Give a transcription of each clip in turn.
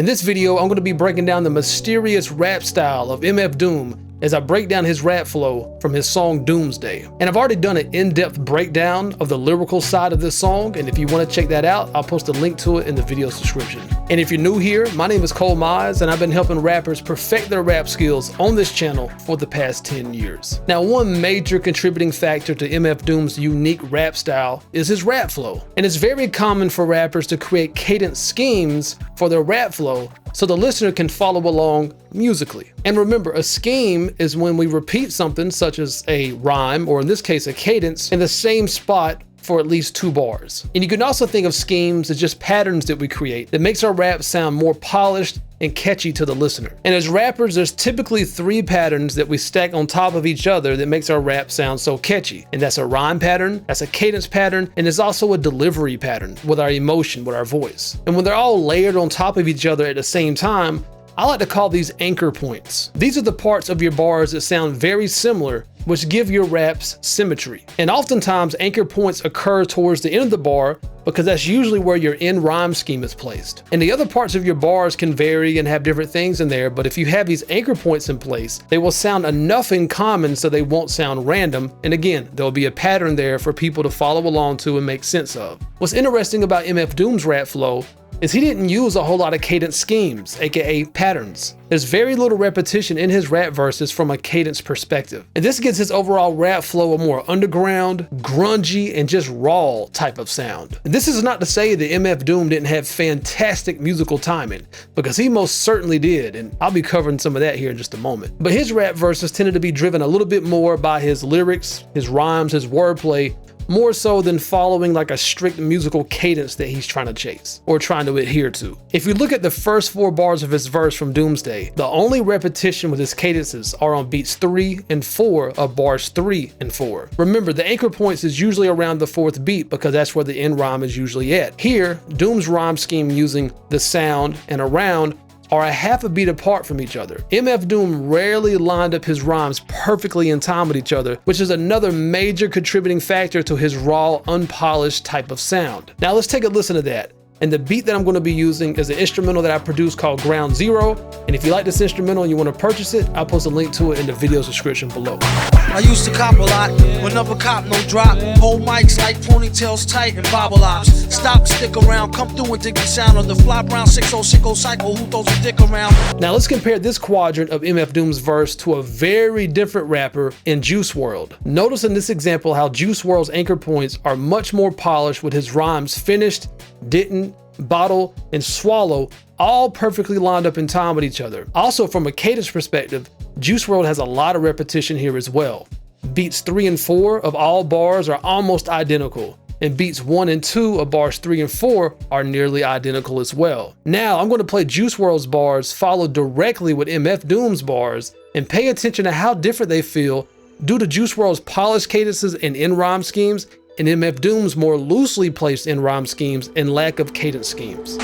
In this video, I'm going to be breaking down the mysterious rap style of MF Doom as I break down his rap flow from his song Doomsday. And I've already done an in-depth breakdown of the lyrical side of this song, and if you want to check that out, I'll post a link to it in the video's description. And if you're new here, my name is ColeMize, and I've been helping rappers perfect their rap skills on this channel for the past 10 years. Now, one major contributing factor to MF Doom's unique rap style is his rap flow. And it's very common for rappers to create cadence schemes for their rap flow so the listener can follow along musically. And remember, a scheme is when we repeat something such as a rhyme, or in this case a cadence, in the same spot for at least 2 bars. And you can also think of schemes as just patterns that we create that makes our rap sound more polished and catchy to the listener. And as rappers, there's typically 3 patterns that we stack on top of each other that makes our rap sound so catchy. And that's a rhyme pattern, that's a cadence pattern, and there's also a delivery pattern with our emotion, with our voice. And when they're all layered on top of each other at the same time, I like to call these anchor points. These are the parts of your bars that sound very similar, which give your raps symmetry. And oftentimes anchor points occur towards the end of the bar because that's usually where your end rhyme scheme is placed. And the other parts of your bars can vary and have different things in there, but if you have these anchor points in place, they will sound enough in common so they won't sound random. And again, there'll be a pattern there for people to follow along to and make sense of. What's interesting about MF Doom's rap flow is he didn't use a whole lot of cadence schemes, aka patterns. There's very little repetition in his rap verses from a cadence perspective. And this gives his overall rap flow a more underground, grungy, and just raw type of sound. And this is not to say that MF Doom didn't have fantastic musical timing, because he most certainly did, and I'll be covering some of that here in just a moment. But his rap verses tended to be driven a little bit more by his lyrics, his rhymes, his wordplay, more so than following like a strict musical cadence that he's trying to chase or trying to adhere to. If you look at the first 4 bars of his verse from Doomsday, the only repetition with his cadences are on beats 3 and 4 of bars 3 and 4. Remember, the anchor points is usually around the 4th beat because that's where the end rhyme is usually at. Here, Doom's rhyme scheme using the sound and around are a half a beat apart from each other. MF Doom rarely lined up his rhymes perfectly in time with each other, which is another major contributing factor to his raw, unpolished type of sound. Now let's take a listen to that. And the beat that I'm going to be using is an instrumental that I produced called Ground Zero. And if you like this instrumental and you want to purchase it, I'll post a link to it in the video's description below. I used to cop a lot, but never cop no drop. Hold mics like ponytails tight and bobble ops. Stop, stick around, come through and dig the sound of the fly brown 6060 cycle who throws a dick around. Now let's compare this quadrant of MF Doom's verse to a very different rapper in Juice WRLD. Notice in this example how Juice WRLD's anchor points are much more polished with his rhymes finished, didn't, bottle, and swallow all perfectly lined up in time with each other. Also, from a cadence perspective, Juice WRLD has a lot of repetition here as well. Beats 3 and 4 of all bars are almost identical, and beats 1 and 2 of bars 3 and 4 are nearly identical as well. Now, I'm going to play Juice WRLD's bars followed directly with MF Doom's bars, and pay attention to how different they feel due to Juice WRLD's polished cadences and end rhyme schemes, and MF Doom's more loosely placed in rhyme schemes and lack of cadence schemes.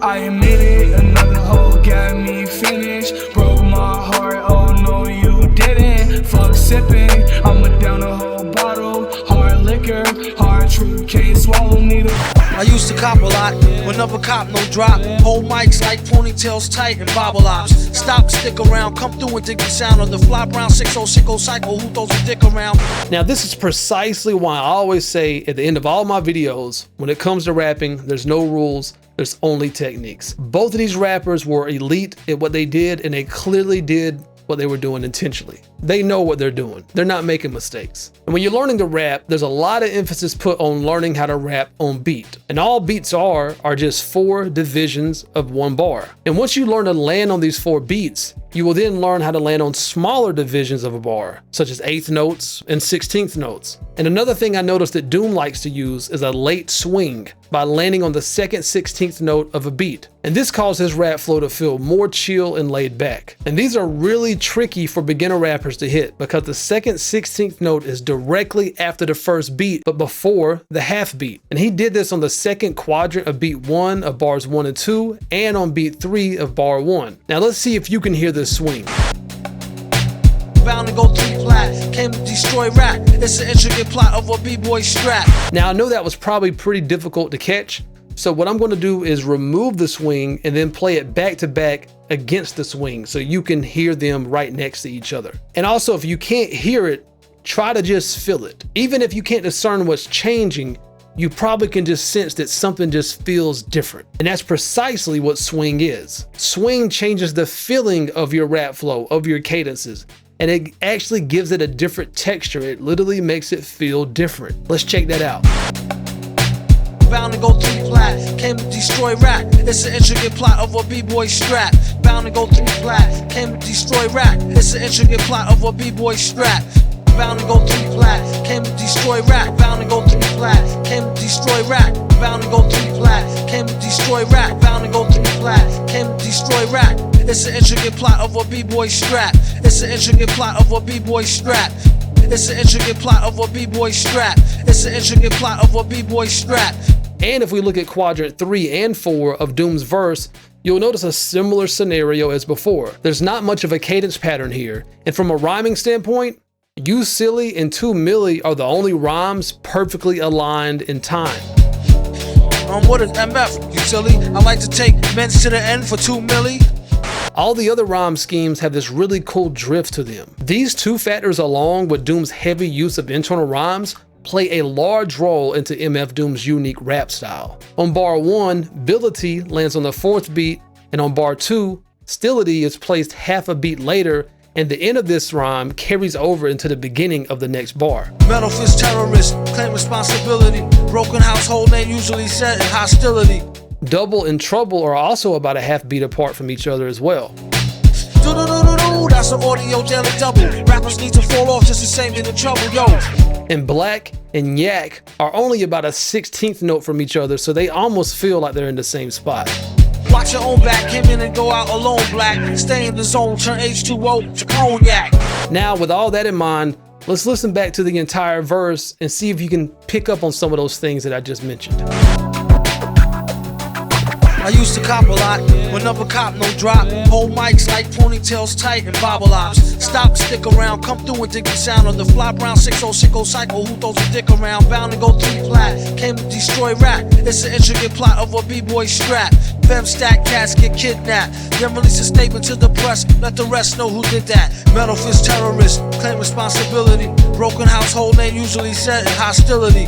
I admit it, another hoe got me finished. Broke my heart, oh no you didn't. Fuck sipping, I'ma down a whole bottle. Hard liquor, hard truth, can't swallow neither. I used to cop a lot, but never cop no drop. Hold mics like ponytails tight and bobble ops. Stop, stick around, come through and dig the sound of the fly brown 6060 cycle who throws a dick around. Now this is precisely why I always say at the end of all my videos, when it comes to rapping, there's no rules, there's only techniques. Both of these rappers were elite at what they did, and they clearly did what they were doing intentionally. They know what they're doing. They're not making mistakes. And when you're learning to rap, there's a lot of emphasis put on learning how to rap on beat. And all beats are just 4 divisions of 1 bar. And once you learn to land on these 4 beats, you will then learn how to land on smaller divisions of a bar, such as 8th notes and 16th notes. And another thing I noticed that Doom likes to use is a late swing by landing on the 2nd 16th note of a beat. And this causes his rap flow to feel more chill and laid back. And these are really tricky for beginner rappers to hit because the 2nd 16th note is directly after the first beat, but before the half beat. And he did this on the 2nd quadrant of beat 1 of bars 1 and 2 and on beat 3 of bar 1. Now let's see if you can hear this swing. Bound to go 3 flat, came to destroy rap. It's an intricate plot of a b-boy strap. Now I know that was probably pretty difficult to catch, So what I'm going to do is remove the swing and then play it back to back against the swing so you can hear them right next to each other. And also, if you can't hear it, try to just feel it. Even if you can't discern what's changing, you probably can just sense that something just feels different. And that's precisely what swing is. Swing changes the feeling of your rap flow, of your cadences, and it actually gives it a different texture. It literally makes it feel different. Let's check that out. Bound to go 3 plat, came to destroy rap. It's an intricate plot of a b-boy strap. Bound to go 3 plat, came to destroy rap. It's an intricate plot of a b-boy strap. Bound to go 3 plat, came to destroy rap. Bound to go 3 plat, came to destroy rap. Bound to go 3 plat, came to destroy rap. Bound to go 3 plat, came to destroy rap. It's an intricate plot of a b-boy strap. It's an intricate plot of a b-boy strap. It's an intricate plot of a b-boy strap. It's an intricate plot of a b-boy strap. And if we look at quadrant 3 and 4 of Doom's verse, you'll notice a similar scenario as before. There's not much of a cadence pattern here, and from a rhyming standpoint, You Silly and 2 Milli are the only rhymes perfectly aligned in time. What is MF, you silly? I like to take men's to the end for 2 milli. All the other rhyme schemes have this really cool drift to them. These two factors, along with Doom's heavy use of internal rhymes, play a large role into MF Doom's unique rap style. On bar 1, Billity lands on the 4th beat, and on bar 2, Stillity is placed half a beat later, and the end of this rhyme carries over into the beginning of the next bar. Metal fist terrorist, claim responsibility. Broken household name usually set in hostility. Double and Trouble are also about a half beat apart from each other as well. Do-do-do-do-do, that's an audio daily double. Rappers need to fall off just the same in the trouble, yo. And Black and Yak are only about a 16th note from each other, so they almost feel like they're in the same spot. Watch your own back, came in and go out alone, Black. Stay in the zone, turn H2O to cognac. Now, with all that in mind, let's listen back to the entire verse and see if you can pick up on some of those things that I just mentioned. I used to cop a lot, when up a cop no drop. Hold mics like ponytails tight and bobble ops. Stop, stick around, come through and dig the sound of the fly brown 606 cycle. Who throws a dick around? Bound to go 3 plat, came to destroy rap. It's an intricate plot of a b-boy strap. Fem stack cats get kidnapped, then release a statement to the press. Let the rest know who did that. Metal fist terrorist, claim responsibility. Broken household name usually set in hostility.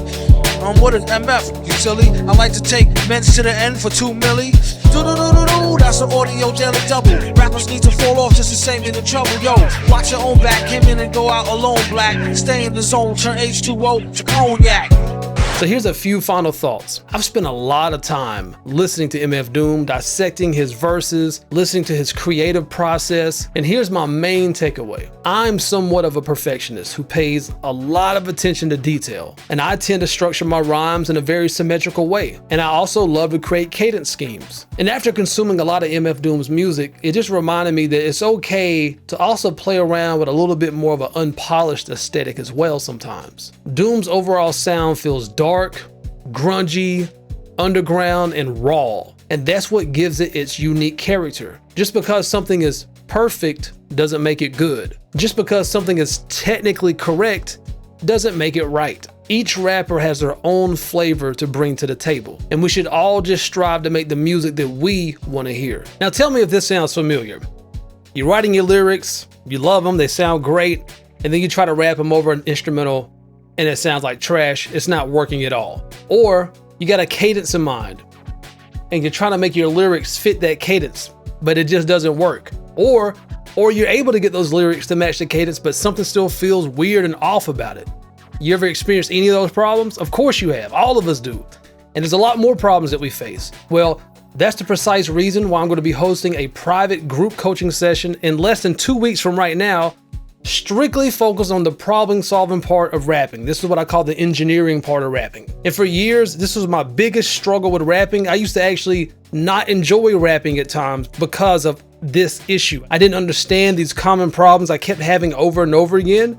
What is MF, you silly? I like to take men's to the end for 2 milli. Do-do-do-do-do, that's an audio daily double. Rappers need to fall off just the same in the trouble, yo. Watch your own back, came in and go out alone, Black. Stay in the zone, turn H2O to cognac. So here's a few final thoughts. I've spent a lot of time listening to MF Doom, dissecting his verses, listening to his creative process, and here's my main takeaway. I'm somewhat of a perfectionist who pays a lot of attention to detail, and I tend to structure my rhymes in a very symmetrical way, and I also love to create cadence schemes. And after consuming a lot of MF Doom's music, it just reminded me that it's okay to also play around with a little bit more of an unpolished aesthetic as well sometimes. Doom's overall sound feels dark, grungy, underground, and raw. And that's what gives it its unique character. Just because something is perfect doesn't make it good. Just because something is technically correct doesn't make it right. Each rapper has their own flavor to bring to the table, and we should all just strive to make the music that we want to hear. Now tell me if this sounds familiar. You're writing your lyrics, you love them, they sound great, and then you try to rap them over an instrumental and it sounds like trash, it's not working at all. Or you got a cadence in mind and you're trying to make your lyrics fit that cadence, but it just doesn't work. Or you're able to get those lyrics to match the cadence, but something still feels weird and off about it. You ever experienced any of those problems? Of course you have, all of us do. And there's a lot more problems that we face. Well, that's the precise reason why I'm going to be hosting a private group coaching session in less than 2 weeks from right now, strictly focused on the problem solving part of rapping. This is what I call the engineering part of rapping. And for years, this was my biggest struggle with rapping. I used to actually not enjoy rapping at times because of this issue. I didn't understand these common problems I kept having over and over again.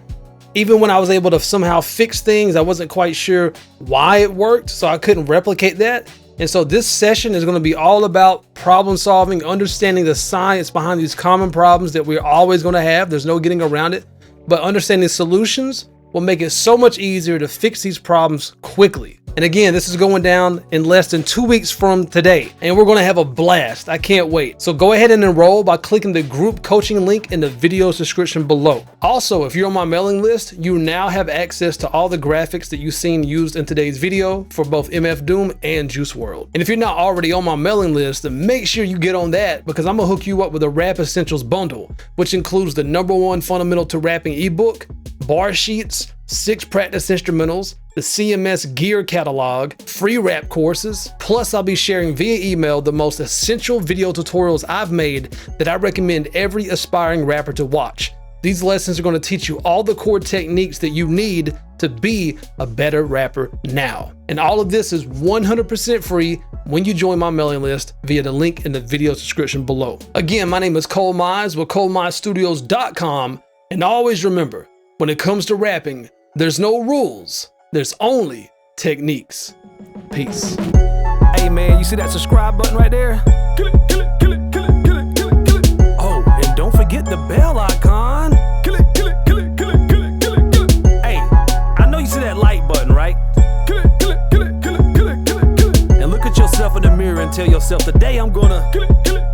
Even when I was able to somehow fix things, I wasn't quite sure why it worked, so I couldn't replicate that. And so this session is going to be all about problem solving, understanding the science behind these common problems that we're always going to have. There's no getting around it. But understanding solutions will make it so much easier to fix these problems quickly. And again, this is going down in less than 2 weeks from today, and we're gonna have a blast. I can't wait. So go ahead and enroll by clicking the group coaching link in the video's description below. Also, if you're on my mailing list, you now have access to all the graphics that you've seen used in today's video for both MF Doom and Juice WRLD. And if you're not already on my mailing list, then make sure you get on that, because I'm gonna hook you up with a Rap Essentials bundle, which includes the #1 Fundamental to Rapping ebook, bar sheets, 6 practice instrumentals, the CMS gear catalog, free rap courses, plus I'll be sharing via email the most essential video tutorials I've made that I recommend every aspiring rapper to watch. These lessons are going to teach you all the core techniques that you need to be a better rapper now. And all of this is 100% free when you join my mailing list via the link in the video's description below. Again, my name is ColeMize with ColeMizeStudios.com, and always remember, when it comes to rapping, there's no rules, there's only techniques. Peace. Hey man, you see that subscribe button right there? Kill it, kill it, kill it, kill it, kill it, kill it, kill it. Oh, and don't forget the bell icon. Kill it, kill it, kill it, kill it, kill it, kill it, kill it. Hey, I know you see that like button, right? Kill it, kill it, kill it, kill it, kill it, kill it, kill it. And look at yourself in the mirror and tell yourself, today I'm gonna kill it, kill it.